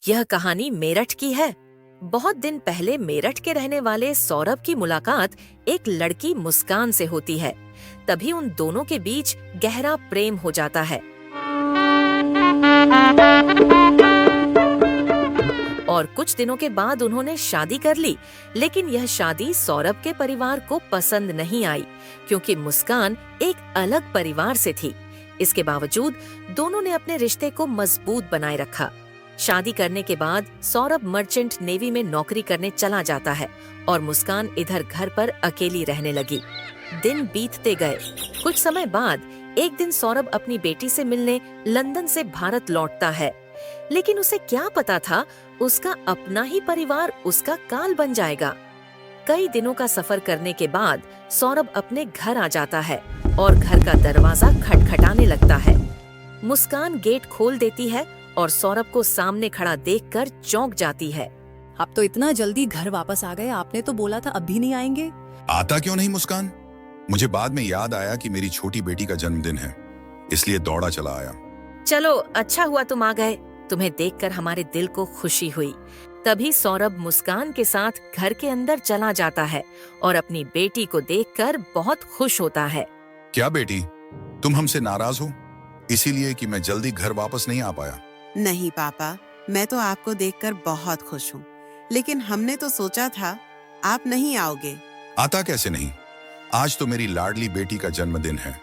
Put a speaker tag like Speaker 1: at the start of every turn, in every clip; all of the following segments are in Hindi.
Speaker 1: यह कहानी मेरठ की है। बहुत दिन पहले मेरठ के रहने वाले सौरभ की मुलाकात एक लड़की मुस्कान से होती है। तभी उन दोनों के बीच गहरा प्रेम हो जाता है और कुछ दिनों के बाद उन्होंने शादी कर ली। लेकिन यह शादी सौरभ के परिवार को पसंद नहीं आई, क्योंकि मुस्कान एक अलग परिवार से थी। इसके बावजूद दोनों ने अपने रिश्ते को मजबूत बनाए रखा। शादी करने के बाद सौरभ मर्चेंट नेवी में नौकरी करने चला जाता है और मुस्कान इधर घर पर अकेली रहने लगी। दिन बीतते गए। कुछ समय बाद एक दिन सौरभ अपनी बेटी से मिलने लंदन से भारत लौटता है। लेकिन उसे क्या पता था, उसका अपना ही परिवार उसका काल बन जाएगा। कई दिनों का सफर करने के बाद सौरभ अपने घर आ जाता है और घर का दरवाजा खटखटाने लगता है। मुस्कान गेट खोल देती है और सौरभ को सामने खड़ा देखकर चौंक जाती है।
Speaker 2: आप तो इतना जल्दी घर वापस आ गए, आपने तो बोला था अभी नहीं आएंगे।
Speaker 3: आता क्यों नहीं मुस्कान? मुझे बाद में याद आया कि मेरी छोटी बेटी का जन्मदिन है, इसलिए दौड़ा चला आया।
Speaker 1: चलो अच्छा हुआ तुम आ गए, तुम्हें देखकर हमारे दिल को खुशी हुई। तभी सौरभ मुस्कान के साथ घर के अंदर चला जाता है और अपनी बेटी को देखकर बहुत खुश होता है।
Speaker 3: क्या बेटी, तुम हमसे नाराज हो इसीलिए कि मैं जल्दी घर वापस नहीं आ पाया?
Speaker 4: नहीं पापा, मैं तो आपको देखकर बहुत खुश हूँ, लेकिन हमने तो सोचा था आप नहीं आओगे।
Speaker 3: आता कैसे नहीं? आज तो मेरी लाडली बेटी का जन्मदिन है।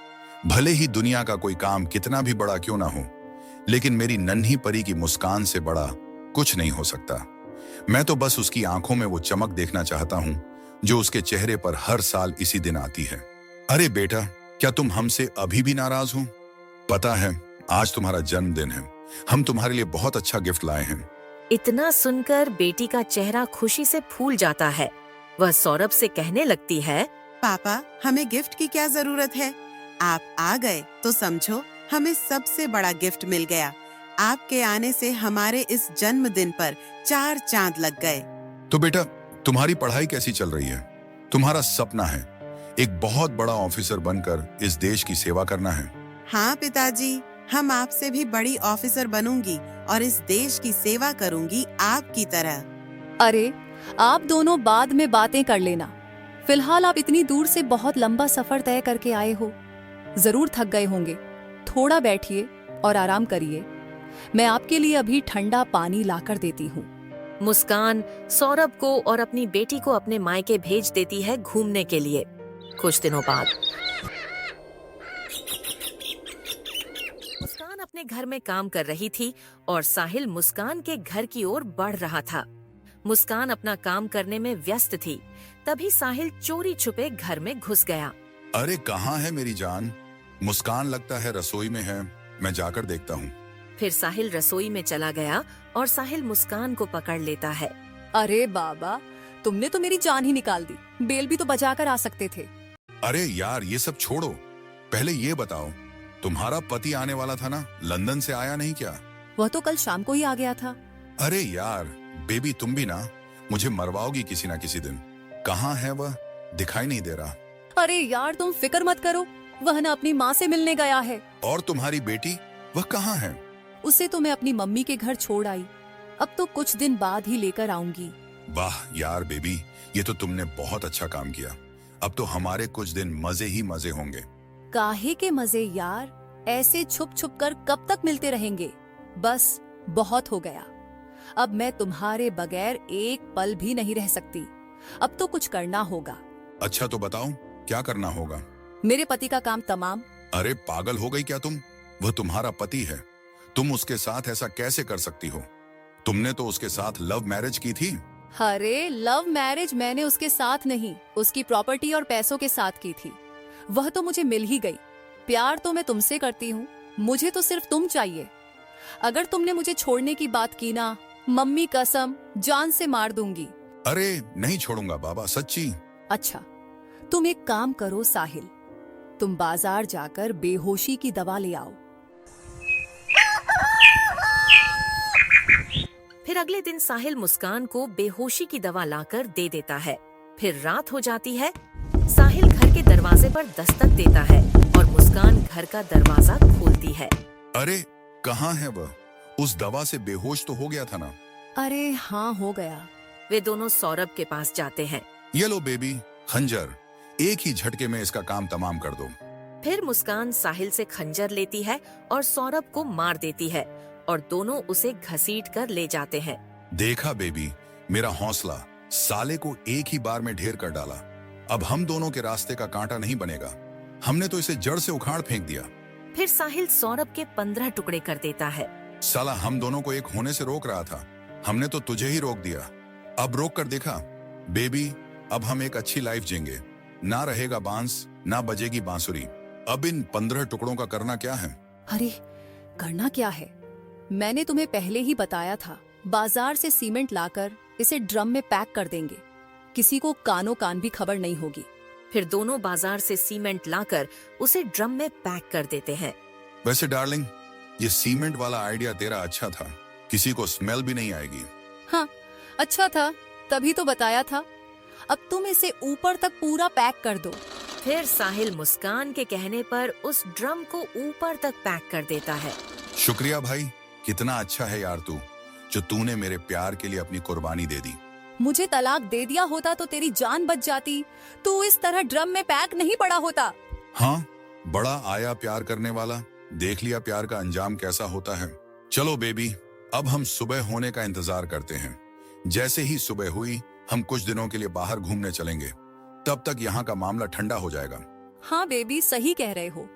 Speaker 3: भले ही दुनिया का कोई काम कितना भी बड़ा क्यों ना हो, लेकिन मेरी नन्ही परी की मुस्कान से बड़ा कुछ नहीं हो सकता। मैं तो बस उसकी आंखों में वो चमक देखना चाहता हूँ जो उसके चेहरे पर हर साल इसी दिन आती है। अरे बेटा, क्या तुम हमसे अभी भी नाराज हो? पता है आज तुम्हारा जन्मदिन है, हम तुम्हारे लिए बहुत अच्छा गिफ्ट लाए हैं।
Speaker 1: इतना सुनकर बेटी का चेहरा खुशी से फूल जाता है। वह सौरभ से कहने लगती है,
Speaker 4: पापा, हमें गिफ्ट की क्या जरूरत है? आप आ गए तो समझो हमें सबसे बड़ा गिफ्ट मिल गया। आपके आने से हमारे इस जन्मदिन पर 4 चांद लग गए।
Speaker 3: तो बेटा, तुम्हारी पढ़ाई कैसी चल रही है? तुम्हारा सपना है एक बहुत बड़ा ऑफिसर बनकर इस देश की सेवा करना है।
Speaker 4: हाँ पिताजी, हम आपसे भी बड़ी ऑफिसर बनूंगी और इस देश की सेवा करूंगी आपकी तरह।
Speaker 2: अरे आप दोनों बाद में बातें कर लेना, फिलहाल आप इतनी दूर से बहुत लंबा सफर तय करके आए हो, जरूर थक गए होंगे। थोड़ा बैठिए और आराम करिए, मैं आपके लिए अभी ठंडा पानी लाकर देती हूँ।
Speaker 1: मुस्कान सौरभ को और अपनी बेटी को अपने मायके भेज देती है घूमने के लिए। कुछ दिनों बाद मुस्कान अपने घर में काम कर रही थी और साहिल मुस्कान के घर की ओर बढ़ रहा था। मुस्कान अपना काम करने में व्यस्त थी। तभी साहिल चोरी छुपे घर में घुस गया।
Speaker 3: अरे कहाँ है मेरी जान? मुस्कान लगता है रसोई में है, मैं जाकर देखता हूँ।
Speaker 1: फिर साहिल रसोई में चला गया और साहिल मुस्कान को पकड़ लेता है।
Speaker 2: अरे बाबा, तुमने तो मेरी जान ही निकाल दी, बेल भी तो बजाकर आ सकते थे।
Speaker 3: अरे यार, ये सब छोड़ो, पहले ये बताओ, तुम्हारा पति आने वाला था ना, लंदन से आया नहीं क्या?
Speaker 2: वह तो कल शाम को ही आ गया था।
Speaker 3: अरे यार बेबी, तुम भी ना मुझे मरवाओगी किसी ना किसी दिन। कहाँ है वह? दिखाई नहीं दे रहा।
Speaker 2: अरे यार तुम फिक्र मत करो, वह न अपनी माँ से मिलने गया है।
Speaker 3: और तुम्हारी बेटी, वह कहाँ है?
Speaker 2: उसे तो मैं अपनी मम्मी के घर छोड़ आई, अब तो कुछ दिन बाद ही लेकर आऊंगी।
Speaker 3: वाह यार बेबी, ये तो तुमने बहुत अच्छा काम किया। अब तो हमारे कुछ दिन मजे ही मजे होंगे।
Speaker 2: काहे के मजे यार, ऐसे छुप छुप कर कब तक मिलते रहेंगे? बस बहुत हो गया, अब मैं तुम्हारे बगैर एक पल भी नहीं रह सकती। अब तो कुछ करना होगा।
Speaker 3: अच्छा तो बताओ, क्या करना होगा?
Speaker 2: मेरे पति का काम तमाम।
Speaker 3: अरे पागल हो गई क्या तुम? वह तुम्हारा पति है, तुम उसके साथ ऐसा कैसे कर सकती हो? तुमने तो उसके साथ लव मैरिज की थी।
Speaker 2: अरे लव मैरिज मैंने उसके साथ नहीं, उसकी प्रॉपर्टी और पैसों के साथ की थी। वह तो मुझे मिल ही गई। प्यार तो मैं तुमसे करती हूँ, मुझे तो सिर्फ तुम चाहिए। अगर तुमने मुझे छोड़ने की बात की ना, मम्मी कसम जान से मार दूंगी।
Speaker 3: अरे नहीं छोड़ूंगा बाबा, सच्ची।
Speaker 2: अच्छा तुम एक काम करो साहिल, तुम बाजार जाकर बेहोशी की दवा ले आओ।
Speaker 1: फिर अगले दिन साहिल मुस्कान को बेहोशी की दवा लाकर दे देता है। फिर रात हो जाती है। साहिल घर के दरवाजे पर दस्तक देता है और मुस्कान घर का दरवाजा खोलती है।
Speaker 3: अरे कहाँ है वह? उस दवा से बेहोश तो हो गया था ना।
Speaker 2: अरे हाँ, हो गया।
Speaker 1: वे दोनों सौरभ के पास जाते हैं।
Speaker 3: ये लो बेबी, खंजर, एक ही झटके में इसका काम तमाम कर दो।
Speaker 1: फिर मुस्कान साहिल से खंजर लेती है और सौरभ को मार देती है और दोनों उसे घसीट कर ले जाते हैं।
Speaker 3: देखा बेबी, मेरा हौसला, साले को एक ही बार में ढेर कर डाला। अब हम दोनों के रास्ते का कांटा नहीं बनेगा। हमने तो इसे जड़ से उखाड़ फेंक दिया।
Speaker 1: फिर साहिल सौरभ के 15 टुकड़े कर देता है।
Speaker 3: साला हम दोनों को एक होने से रोक रहा था, हमने तो तुझे ही रोक दिया। अब रोक कर देखा बेबी, अब हम एक अच्छी लाइफ जीएंगे। ना रहेगा बांस, ना बजेगी बांसुरी। अब इन 15 टुकड़ों का करना क्या है?
Speaker 2: अरे करना क्या है? मैंने तुम्हें पहले ही बताया था, बाजार से सीमेंट लाकर इसे ड्रम में पैक कर देंगे। किसी को कानो कान भी खबर नहीं होगी।
Speaker 1: फिर दोनों बाजार से सीमेंट लाकर उसे ड्रम में पैक कर देते हैं।
Speaker 3: वैसे डार्लिंग, ये सीमेंट वाला आइडिया तेरा अच्छा था, किसी को स्मेल भी नहीं आएगी।
Speaker 2: हाँ, अच्छा था, तभी तो बताया था। अब तुम इसे ऊपर तक पूरा पैक कर दो।
Speaker 1: फिर साहिल मुस्कान के कहने पर उस ड्रम को ऊपर तक पैक कर देता है।
Speaker 3: शुक्रिया भाई, कितना अच्छा है यार तू, जो तूने मेरे प्यार के लिए अपनी कुर्बानी दे दी।
Speaker 2: मुझे तलाक दे दिया होता तो तेरी जान बच जाती। तू इस तरह ड्रम में पैक नहीं पड़ा होता।
Speaker 3: हाँ, बड़ा आया प्यार करने वाला, देख लिया प्यार का अंजाम कैसा होता है। चलो बेबी, अब हम सुबह होने का इंतजार करते हैं। जैसे ही सुबह हुई, हम कुछ दिनों के लिए बाहर घूमने चलेंगे। तब तक यहाँ का मामला ठंडा हो जाएगा।
Speaker 2: हाँ बेबी, सही कह रहे हो।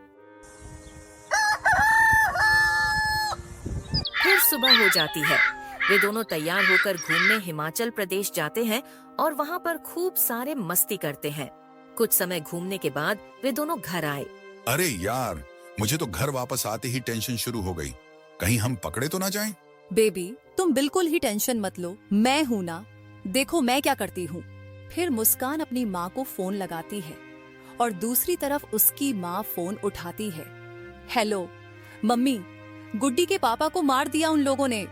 Speaker 1: फिर सुबह हो जाती है। वे दोनों तैयार होकर घूमने हिमाचल प्रदेश जाते हैं और वहाँ पर खूब सारे मस्ती करते हैं। कुछ समय घूमने के बाद वे दोनों घर आए।
Speaker 3: अरे यार, मुझे तो घर वापस आते ही टेंशन शुरू हो गई, कहीं हम पकड़े तो ना जाएं?
Speaker 2: बेबी, तुम बिल्कुल ही टेंशन मत लो, मैं हूँ ना। देखो मैं क्या करती हूँ। फिर मुस्कान अपनी माँ को फोन लगाती है और दूसरी तरफ उसकी माँ फोन उठाती है। हेलो मम्मी, गुड्डी के पापा को मार दिया उन लोगों ने।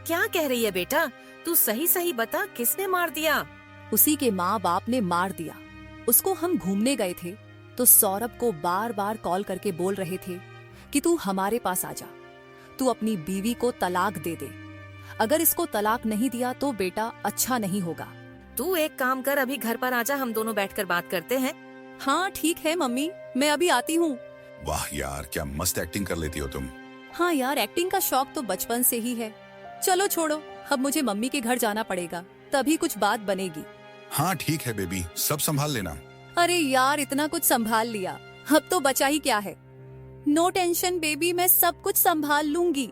Speaker 1: क्या कह रही है बेटा? तू सही सही बता, किसने मार दिया?
Speaker 2: उसी के माँ बाप ने मार दिया उसको। हम घूमने गए थे तो सौरभ को बार बार कॉल करके बोल रहे थे कि तू हमारे पास आ जा, तू अपनी बीवी को तलाक दे दे। अगर इसको तलाक नहीं दिया तो बेटा अच्छा नहीं होगा।
Speaker 1: तू एक काम कर, अभी घर पर आजा, हम दोनों बैठकर बात करते हैं।
Speaker 2: हाँ ठीक है मम्मी, मैं अभी आती हूँ।
Speaker 3: वाह यार, क्या मस्त एक्टिंग कर लेती हो तुम।
Speaker 2: हाँ यार, एक्टिंग का शौक तो बचपन से ही है। चलो छोड़ो, अब मुझे मम्मी के घर जाना पड़ेगा, तभी कुछ बात बनेगी।
Speaker 3: हाँ ठीक है बेबी, सब संभाल लेना।
Speaker 2: अरे यार, इतना कुछ संभाल लिया, अब तो बचा ही क्या है। नो टेंशन बेबी, मैं सब कुछ संभाल लूंगी।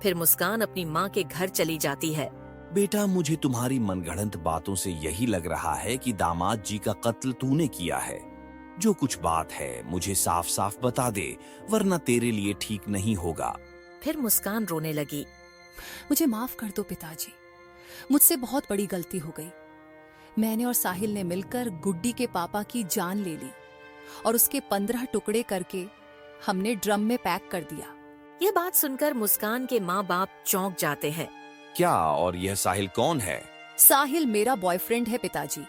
Speaker 1: फिर मुस्कान अपनी माँ के घर चली जाती है।
Speaker 5: बेटा, मुझे तुम्हारी मनगढ़ंत बातों से यही लग रहा है कि दामाद जी का कत्ल तूने किया है। जो कुछ बात है मुझे साफ साफ बता दे, वरना तेरे लिए ठीक नहीं होगा।
Speaker 1: फिर मुस्कान रोने लगी।
Speaker 2: मुझे माफ कर दो पिताजी, मुझसे बहुत बड़ी गलती हो गई। मैंने और साहिल ने मिलकर गुड्डी के पापा की जान ले ली और उसके 15 टुकड़े करके हमने ड्रम में पैक कर दिया।
Speaker 1: ये बात सुनकर मुस्कान के माँ बाप चौंक जाते हैं।
Speaker 5: क्या? और यह साहिल कौन है?
Speaker 2: साहिल मेरा बॉयफ्रेंड है पिताजी,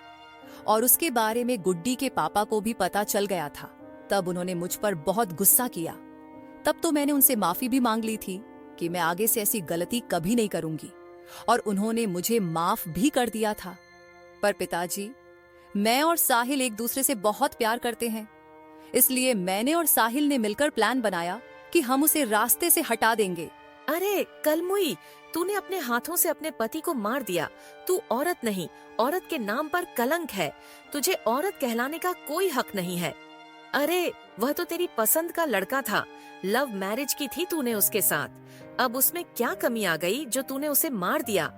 Speaker 2: और उसके बारे में गुड्डी के पापा को भी पता चल गया था। तब उन्होंने मुझ पर बहुत गुस्सा किया। तब तो मैंने उनसे माफी भी मांग ली थी कि मैं आगे से ऐसी गलती कभी नहीं करूंगी, और उन्होंने मुझे माफ भी कर दिया था। पर पिताजी, मैं और साहिल एक दूसरे से बहुत प्यार करते हैं, इसलिए मैंने और साहिल ने मिलकर प्लान बनाया कि हम उसे रास्ते से हटा देंगे।
Speaker 1: अरे कलमुई, तूने अपने हाथों से अपने पति को मार दिया। तू औरत नहीं, औरत के नाम पर कलंक है। तुझे औरत कहलाने का कोई हक नहीं है। अरे वह तो तेरी पसंद का लड़का था, लव मैरिज की थी तूने उसके साथ। अब उसमें क्या कमी आ गई जो तूने उसे मार दिया?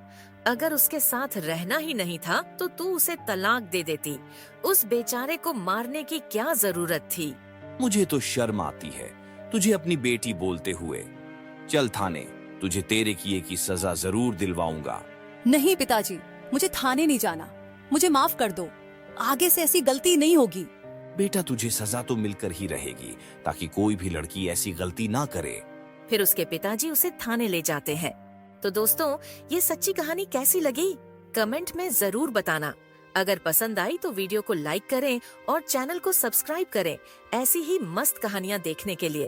Speaker 1: अगर उसके साथ रहना ही नहीं था तो तू उसे तलाक दे देती। उस बेचारे को मारने की क्या जरूरत थी?
Speaker 5: मुझे तो शर्म आती है तुझे अपनी बेटी बोलते हुए। चल थाने, तुझे तेरे किए की सजा जरूर दिलवाऊंगा।
Speaker 2: नहीं पिताजी, मुझे थाने नहीं जाना, मुझे माफ कर दो, आगे से ऐसी गलती नहीं होगी।
Speaker 5: बेटा, तुझे सजा तो मिलकर ही रहेगी, ताकि कोई भी लड़की ऐसी गलती ना करे।
Speaker 1: फिर उसके पिताजी उसे थाने ले जाते हैं। तो दोस्तों, ये सच्ची कहानी कैसी लगी? कमेंट में जरूर बताना। अगर पसंद आई तो वीडियो को लाइक करें और चैनल को सब्सक्राइब करें ऐसी ही मस्त कहानियाँ देखने के लिए।